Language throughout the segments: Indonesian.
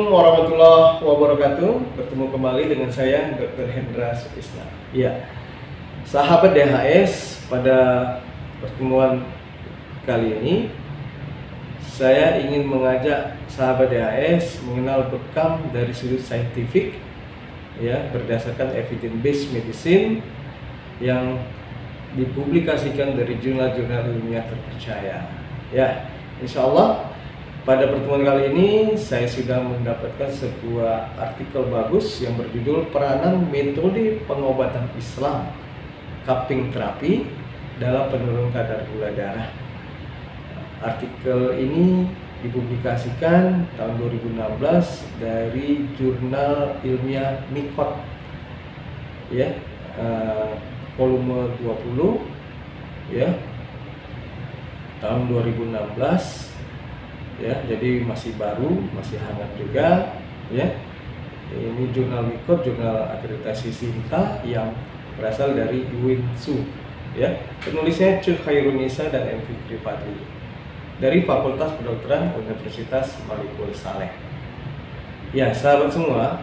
Assalamualaikum warahmatullahi wabarakatuh. Bertemu kembali dengan saya Dr. Hendra Sutisna. Ya, sahabat DHS, pada pertemuan kali ini saya ingin mengajak sahabat DHS mengenal bekam dari sudut saintifik, ya, berdasarkan evidence-based medicine yang dipublikasikan dari jurnal-jurnal ilmiah terpercaya. Ya, insya Allah pada pertemuan kali ini saya sudah mendapatkan sebuah artikel bagus yang berjudul Peranan Metode Pengobatan Islam Cupping Terapi dalam Penurunan Kadar Gula Darah. Artikel ini dipublikasikan tahun 2016 dari jurnal ilmiah MICOT, ya, volume 20, ya, tahun 2016. Ya, jadi masih baru, masih hangat juga, ya. Ini jurnal MICOT, jurnal akreditasi SINTA yang berasal dari UINSU, ya. Penulisnya Cu Khairunisa dan M. Fikri Fadli dari Fakultas Kedokteran Universitas Malikul Saleh. Ya, sahabat semua,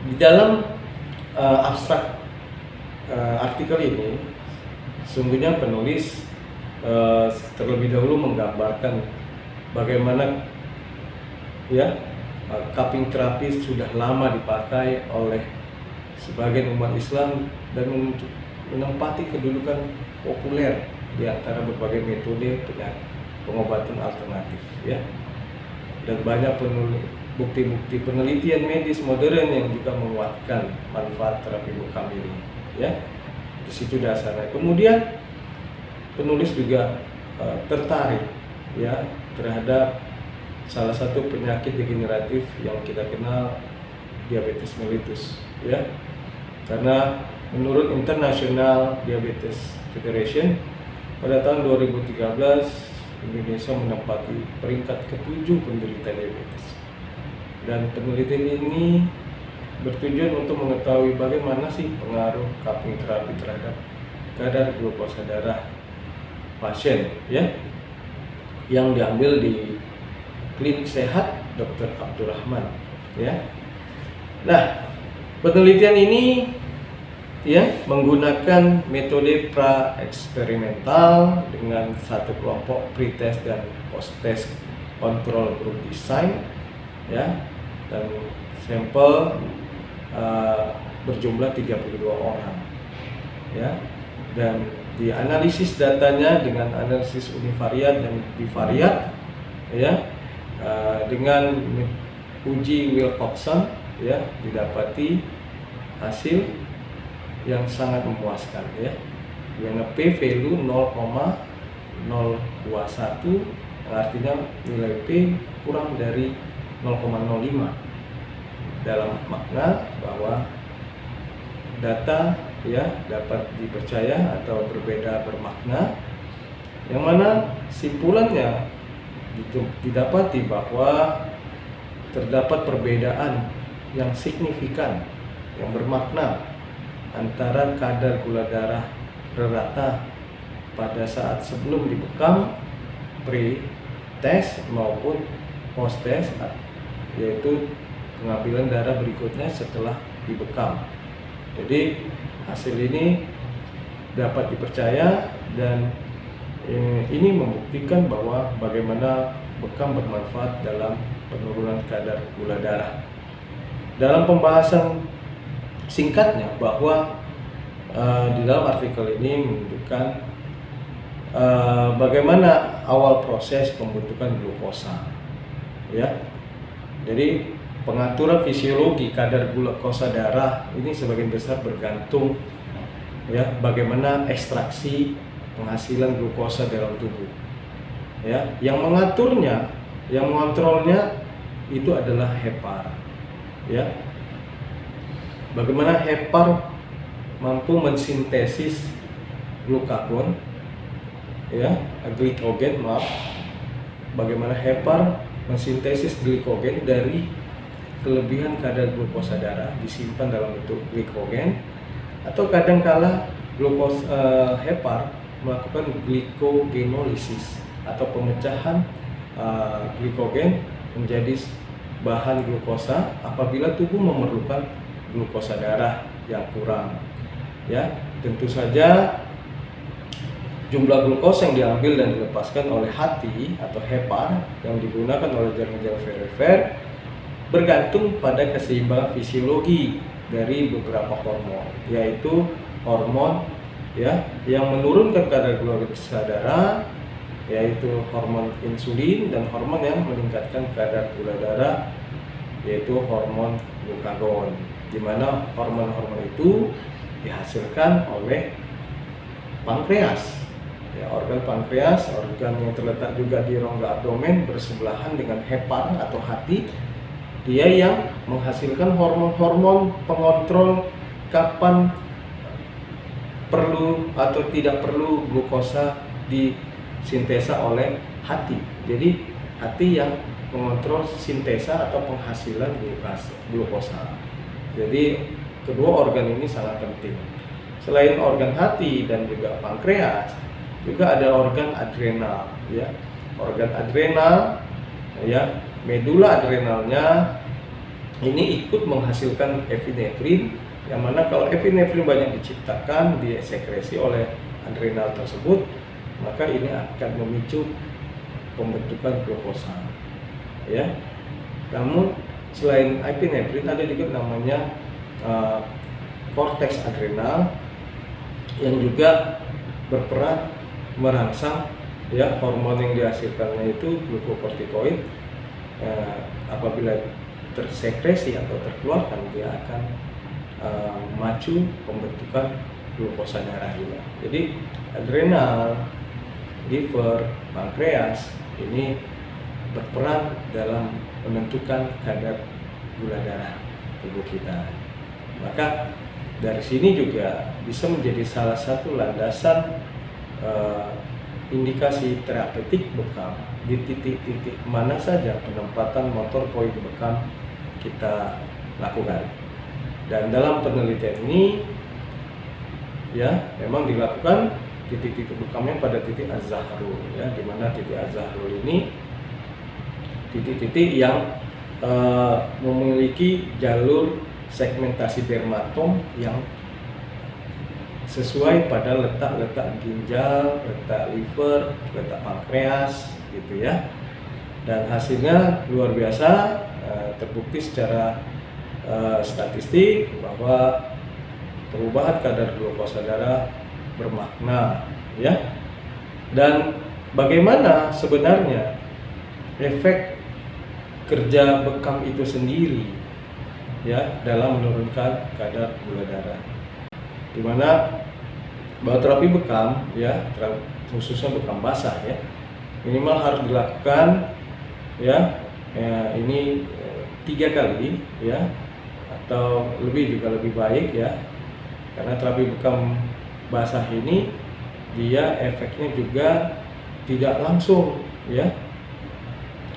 di dalam abstrak artikel ini sungguhnya penulis terlebih dahulu menggambarkan bagaimana, ya, cupping terapi sudah lama dipakai oleh sebagian umat Islam dan menempati kedudukan populer di antara berbagai metode pengobatan alternatif, ya. Dan banyak bukti-bukti penelitian medis modern yang juga menguatkan manfaat terapi bekam ini, ya. Di situ dasarnya. Kemudian penulis juga tertarik, ya, terhadap salah satu penyakit degeneratif yang kita kenal, diabetes mellitus, ya. Karena menurut International Diabetes Federation pada tahun 2013 Indonesia menempati peringkat ke-7 penderita diabetes. Dan penelitian ini bertujuan untuk mengetahui bagaimana sih pengaruh cupping terapi terhadap kadar glukosa darah pasien, ya, yang diambil di Klinik Sehat Dr. Abdurrahman, ya. Nah, penelitian ini, ya, menggunakan metode pra-eksperimental dengan satu kelompok pre-test dan post-test control group design, ya, dan sampel berjumlah 32 orang, ya, dan dianalisis datanya dengan analisis univariat dan bivariat, ya, dengan uji Wilcoxon, ya, didapati hasil yang sangat memuaskan, ya, dengan p-value 0,021, yang artinya nilai p kurang dari 0,05, dalam makna bahwa data, ya, dapat dipercaya atau berbeda bermakna, yang mana simpulannya didapati bahwa terdapat perbedaan yang signifikan yang bermakna antara kadar gula darah rata pada saat sebelum dibekam pre-test maupun post-test, yaitu pengambilan darah berikutnya setelah dibekam. Jadi hasil ini dapat dipercaya dan ini membuktikan bahwa bagaimana bekam bermanfaat dalam penurunan kadar gula darah. Dalam pembahasan singkatnya bahwa di dalam artikel ini menunjukkan bagaimana awal proses pembentukan glukosa, ya. Jadi pengaturan fisiologi kadar glukosa darah ini sebagian besar bergantung, ya, bagaimana ekstraksi penghasilan glukosa dalam tubuh, ya. Yang mengaturnya, yang mengontrolnya itu adalah hepar, ya. Bagaimana hepar mampu mensintesis glukagon, ya, glikogen, maaf. Bagaimana hepar mensintesis glikogen dari kelebihan kadar glukosa darah disimpan dalam bentuk glikogen, atau kadangkala hepar melakukan glikogenolysis atau pemecahan glikogen menjadi bahan glukosa apabila tubuh memerlukan glukosa darah yang kurang. Ya, tentu saja jumlah glukosa yang diambil dan dilepaskan oleh hati atau hepar yang digunakan oleh jaringan perifer bergantung pada keseimbangan fisiologi dari beberapa hormon, yaitu hormon ya yang menurunkan kadar glukosa darah, yaitu hormon insulin, dan hormon yang meningkatkan kadar gula darah, yaitu hormon glukagon, di mana hormon-hormon itu dihasilkan oleh pankreas. Ya, organ pankreas, organ yang terletak juga di rongga abdomen bersebelahan dengan hepar atau hati. Dia yang menghasilkan hormon-hormon pengontrol kapan perlu atau tidak perlu glukosa disintesa oleh hati. Jadi hati yang mengontrol sintesa atau penghasilan glukosa. Jadi kedua organ ini sangat penting. Selain organ hati dan juga pankreas, juga ada organ adrenal, ya. Organ adrenal, ya, medula adrenalnya ini ikut menghasilkan epinefrin, yang mana kalau epinefrin banyak diciptakan, disekresi oleh adrenal tersebut, maka ini akan memicu pembentukan glukosa, ya. Namun selain epinefrin ada juga namanya korteks adrenal yang juga berperan merangsang ya hormon yang dihasilkannya itu glukokortikoid. Apabila tersekresi atau terkeluarkan, dia akan memacu pembentukan glukosa darah juga. Jadi adrenal, liver, pankreas ini berperan dalam menentukan kadar gula darah tubuh kita. Maka dari sini juga bisa menjadi salah satu landasan indikasi terapeutik bekam di titik-titik mana saja penempatan motor poin bekam kita lakukan. Dan dalam penelitian ini ya memang dilakukan titik-titik bekamnya pada titik az-zahrul, ya, di mana titik az-zahrul ini titik-titik yang memiliki jalur segmentasi dermatom yang sesuai pada letak-letak ginjal, letak liver, letak pankreas gitu ya. Dan hasilnya luar biasa, terbukti secara statistik bahwa perubahan kadar glukosa darah bermakna ya. Dan bagaimana sebenarnya efek kerja bekam itu sendiri ya dalam menurunkan kadar gula darah, di mana bahwa terapi bekam ya khususnya bekam basah ya minimal harus dilakukan ya, ini 3 kali ya atau lebih juga lebih baik ya, karena terapi bekam basah ini dia efeknya juga tidak langsung ya.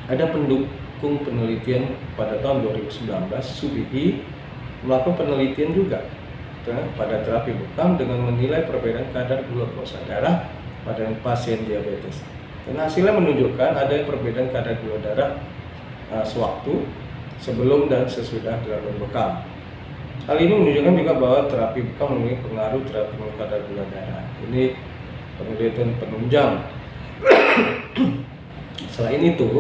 Ada pendukung penelitian pada tahun 2019, Subihi melakukan penelitian juga pada terapi bekam dengan menilai perbedaan kadar glukosa darah pada pasien diabetes. Dan hasilnya menunjukkan ada perbedaan kadar gula darah sewaktu sebelum dan sesudah dilakukan bekam. Hal ini menunjukkan juga bahwa terapi bekam memiliki pengaruh terhadap kadar gula darah. Ini penelitian penunjang. Selain itu,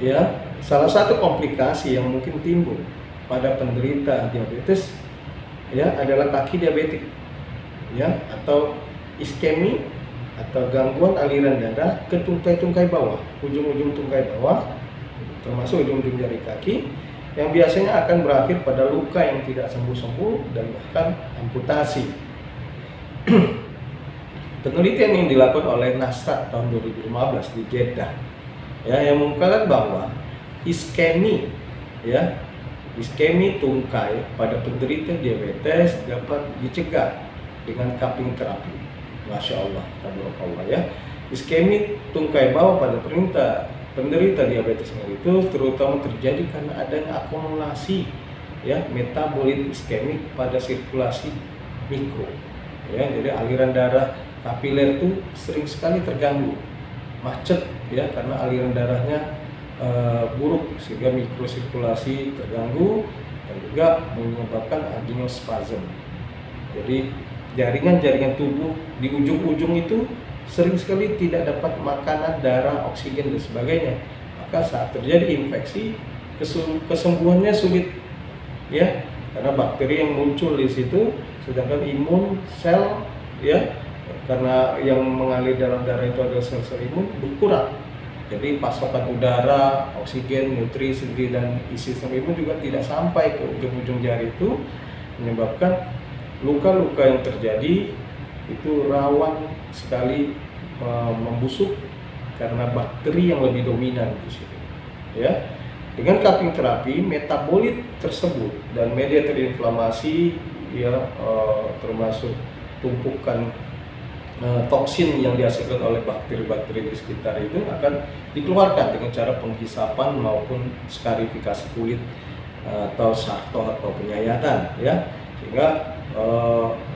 ya salah satu komplikasi yang mungkin timbul pada penderita diabetes ya adalah kaki diabetik ya, atau iskemi atau gangguan aliran darah ke tungkai-tungkai bawah, ujung-ujung tungkai bawah termasuk ujung-ujung jari kaki, yang biasanya akan berakhir pada luka yang tidak sembuh-sembuh dan bahkan amputasi. Penelitian yang dilakukan oleh Nasrat tahun 2015 di Jeddah ya, yang mengungkapkan bahwa iskemi ya, iskemi tungkai pada penderita diabetes dapat dicegah dengan cupping terapi. Masya Allah, tabarakallah ya. Iskemi tungkai bawah pada penderita diabetes mellitus terutama terjadi karena adanya akumulasi ya metabolit iskemik pada sirkulasi mikro ya. Jadi aliran darah kapiler itu sering sekali terganggu, macet ya, karena aliran darahnya buruk sehingga mikrosirkulasi terganggu dan juga menyebabkan angiospasm. Jadi jaringan-jaringan tubuh di ujung-ujung itu sering sekali tidak dapat makanan, darah, oksigen dan sebagainya. Maka saat terjadi infeksi, kesembuhannya sulit, ya, karena bakteri yang muncul di situ, sedangkan imun sel, ya, karena yang mengalir dalam darah itu adalah sel-sel imun berkurang. Jadi pasokan udara, oksigen, nutrisi dan isi sistem imun juga tidak sampai ke ujung-ujung jari itu, menyebabkan luka-luka yang terjadi itu rawan sekali membusuk karena bakteri yang lebih dominan di situ. Ya, dengan cupping terapi, metabolit tersebut dan mediator inflamasi, ya, termasuk tumpukan toksin yang dihasilkan oleh bakteri-bakteri di sekitar itu akan dikeluarkan dengan cara penghisapan maupun skarifikasi kulit atau sarto atau penyayatan, ya, sehingga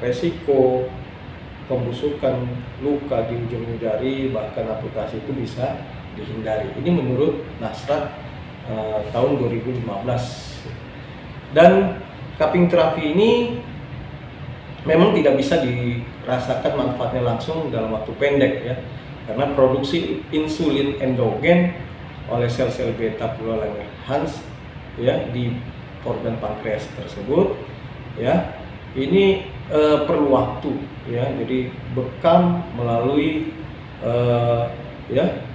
resiko pembusukan luka di ujung jari bahkan amputasi itu bisa dihindari. Ini menurut Nasrat tahun 2015. Dan cupping terapi ini memang tidak bisa dirasakan manfaatnya langsung dalam waktu pendek, ya, karena produksi insulin endogen oleh sel-sel beta pula Langerhans, ya, di organ pankreas tersebut, ya, ini perlu waktu, ya. Jadi bekam melalui ya,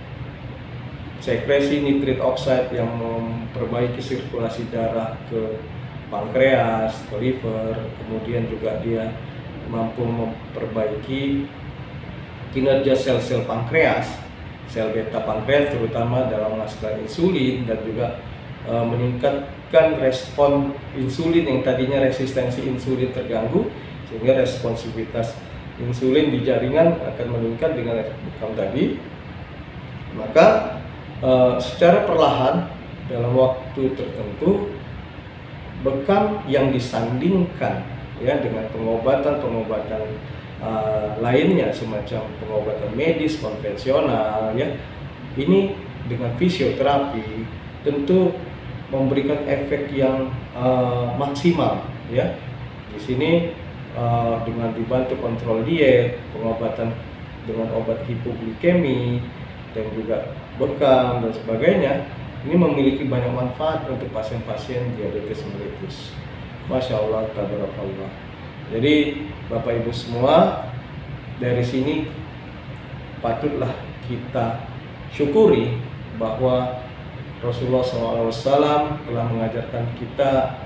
sekresi nitrit oxide yang memperbaiki sirkulasi darah ke pankreas, ke liver, kemudian juga dia mampu memperbaiki kinerja sel-sel pankreas, sel beta pankreas terutama dalam menghasilkan insulin dan juga meningkatkan respon insulin yang tadinya resistensi insulin terganggu, sehingga responsivitas insulin di jaringan akan meningkat dengan efek bekam tadi. Maka secara perlahan dalam waktu tertentu bekam yang disandingkan, ya, dengan pengobatan-pengobatan lainnya semacam pengobatan medis konvensional, ya, ini dengan fisioterapi tentu memberikan efek yang maksimal, ya. Di sini dengan dibantu kontrol diet, pengobatan dengan obat hipoglikemi dan juga bekam dan sebagainya, ini memiliki banyak manfaat untuk pasien-pasien diabetes mellitus. Masya Allah, tabarakallah. Jadi Bapak Ibu semua, dari sini patutlah kita syukuri bahwa Rasulullah SAW telah mengajarkan kita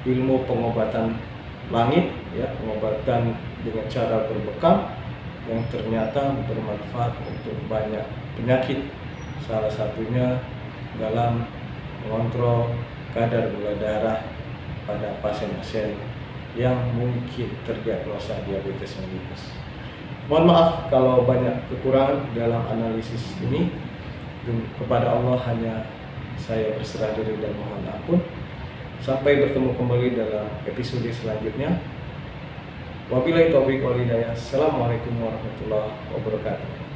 ilmu pengobatan langit, ya, pengobatan dengan cara berbekam yang ternyata bermanfaat untuk banyak penyakit, salah satunya dalam mengontrol kadar gula darah pada pasien-pasien yang mungkin terdiagnosa diabetes mellitus. Mohon maaf kalau banyak kekurangan dalam analisis ini, dan kepada Allah hanya saya berserah diri dan mohon ampun. Sampai bertemu kembali dalam episode selanjutnya. Wabillahi taufiq wal hidayah. Assalamualaikum warahmatullahi wabarakatuh.